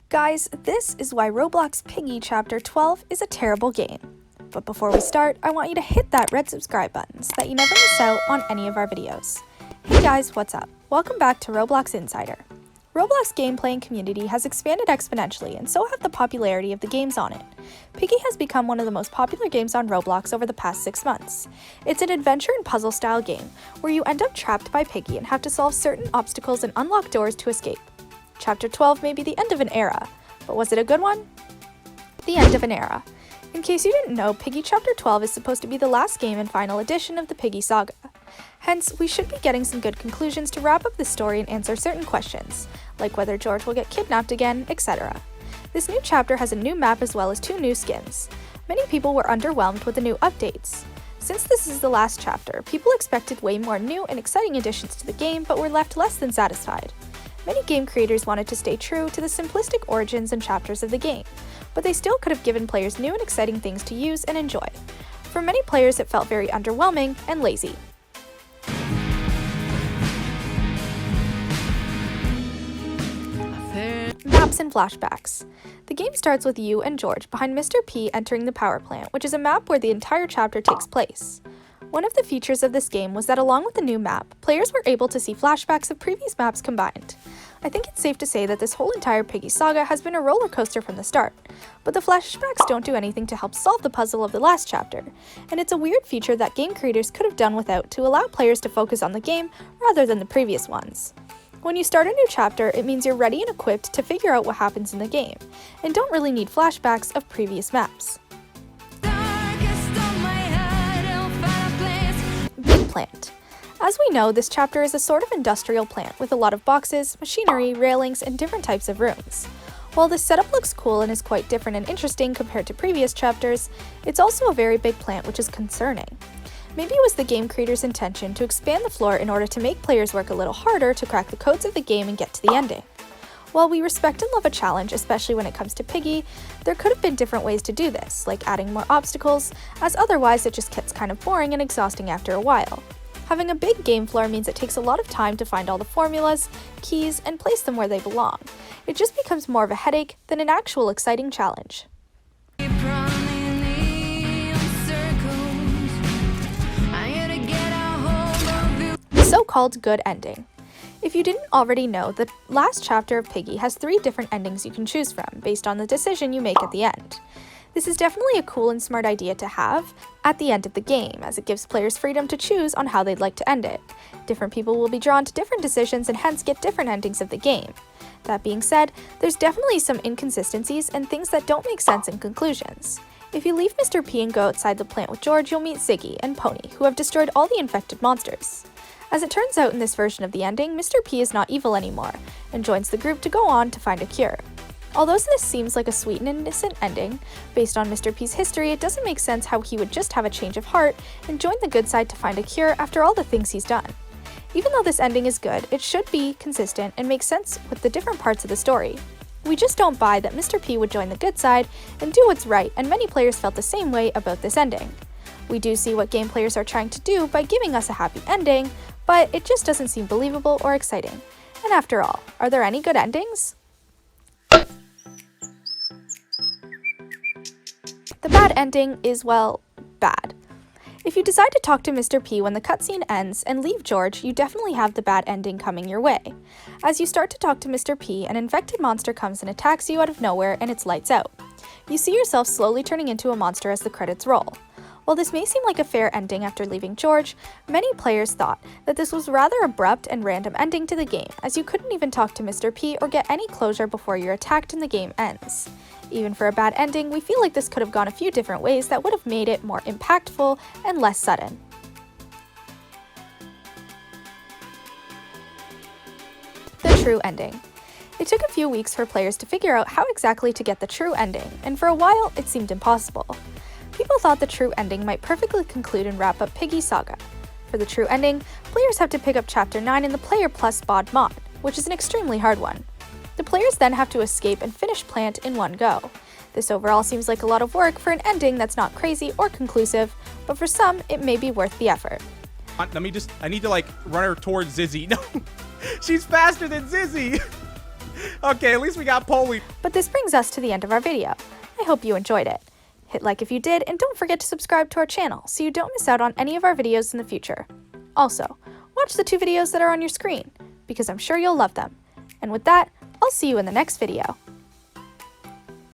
Guys, this is why Roblox Piggy Chapter 12 is a terrible game. But before we start, I want you to hit that red subscribe button so that you never miss out on any of our videos. Hey guys, what's up? Welcome back to Roblox Insider. Roblox gameplay and community has expanded exponentially, and so have the popularity of the games on it. Piggy has become one of the most popular games on Roblox over the past 6 months. It's an adventure and puzzle style game, where you end up trapped by Piggy and have to solve certain obstacles and unlock doors to escape. Chapter 12 may be the end of an era, but was it a good one? The end of an era. In case you didn't know, Piggy Chapter 12 is supposed to be the last game and final edition of the Piggy saga. Hence, we should be getting some good conclusions to wrap up the story and answer certain questions, like whether George will get kidnapped again, etc. This new chapter has a new map as well as 2 new skins. Many people were underwhelmed with the new updates. Since this is the last chapter, people expected way more new and exciting additions to the game, but were left less than satisfied. Many game creators wanted to stay true to the simplistic origins and chapters of the game, but they still could have given players new and exciting things to use and enjoy. For many players, it felt very underwhelming and lazy. Maps and flashbacks. The game starts with you and George behind Mr. P entering the power plant, which is a map where the entire chapter takes place. One of the features of this game was that along with the new map, players were able to see flashbacks of previous maps combined. I think it's safe to say that this whole entire Piggy saga has been a roller coaster from the start, but the flashbacks don't do anything to help solve the puzzle of the last chapter, and it's a weird feature that game creators could have done without to allow players to focus on the game rather than the previous ones. When you start a new chapter, it means you're ready and equipped to figure out what happens in the game, and don't really need flashbacks of previous maps. Big plant. As we know, this chapter is a sort of industrial plant with a lot of boxes, machinery, railings, and different types of rooms. While this setup looks cool and is quite different and interesting compared to previous chapters, it's also a very big plant, which is concerning. Maybe it was the game creator's intention to expand the floor in order to make players work a little harder to crack the codes of the game and get to the ending. While we respect and love a challenge, especially when it comes to Piggy, there could have been different ways to do this, like adding more obstacles, as otherwise it just gets kind of boring and exhausting after a while. Having a big game floor means it takes a lot of time to find all the formulas, keys, and place them where they belong. It just becomes more of a headache than an actual exciting challenge. The so-called good ending. If you didn't already know, the last chapter of Piggy has 3 different endings you can choose from, based on the decision you make at the end. This is definitely a cool and smart idea to have at the end of the game, as it gives players freedom to choose on how they'd like to end it. Different people will be drawn to different decisions and hence get different endings of the game. That being said, there's definitely some inconsistencies and things that don't make sense in conclusions. If you leave Mr. P and go outside the plant with George, you'll meet Ziggy and Pony, who have destroyed all the infected monsters. As it turns out in this version of the ending, Mr. P is not evil anymore, and joins the group to go on to find a cure. Although this seems like a sweet and innocent ending, based on Mr. P's history, it doesn't make sense how he would just have a change of heart and join the good side to find a cure after all the things he's done. Even though this ending is good, it should be consistent and make sense with the different parts of the story. We just don't buy that Mr. P would join the good side and do what's right, and many players felt the same way about this ending. We do see what game players are trying to do by giving us a happy ending, but it just doesn't seem believable or exciting. And after all, are there any good endings? The bad ending is, well, bad. If you decide to talk to Mr. P when the cutscene ends and leave George, you definitely have the bad ending coming your way. As you start to talk to Mr. P, an infected monster comes and attacks you out of nowhere and it's lights out. You see yourself slowly turning into a monster as the credits roll. While this may seem like a fair ending after leaving George, many players thought that this was rather abrupt and random ending to the game, as you couldn't even talk to Mr. P or get any closure before you're attacked and the game ends. Even for a bad ending, we feel like this could have gone a few different ways that would have made it more impactful and less sudden. The true ending. It took a few weeks for players to figure out how exactly to get the true ending, and for a while it seemed impossible. People thought the true ending might perfectly conclude and wrap up Piggy saga. For the true ending, players have to pick up Chapter 9 in the Player Plus BOD mod, which is an extremely hard one. The players then have to escape and finish Plant in one go. This overall seems like a lot of work for an ending that's not crazy or conclusive, but for some, it may be worth the effort. I need to run her towards Zizzy. No, she's faster than Zizzy. Okay, at least we got Polly. But this brings us to the end of our video. I hope you enjoyed it. Hit like if you did, and don't forget to subscribe to our channel so you don't miss out on any of our videos in the future. Also, watch the 2 videos that are on your screen, because I'm sure you'll love them. And with that, I'll see you in the next video.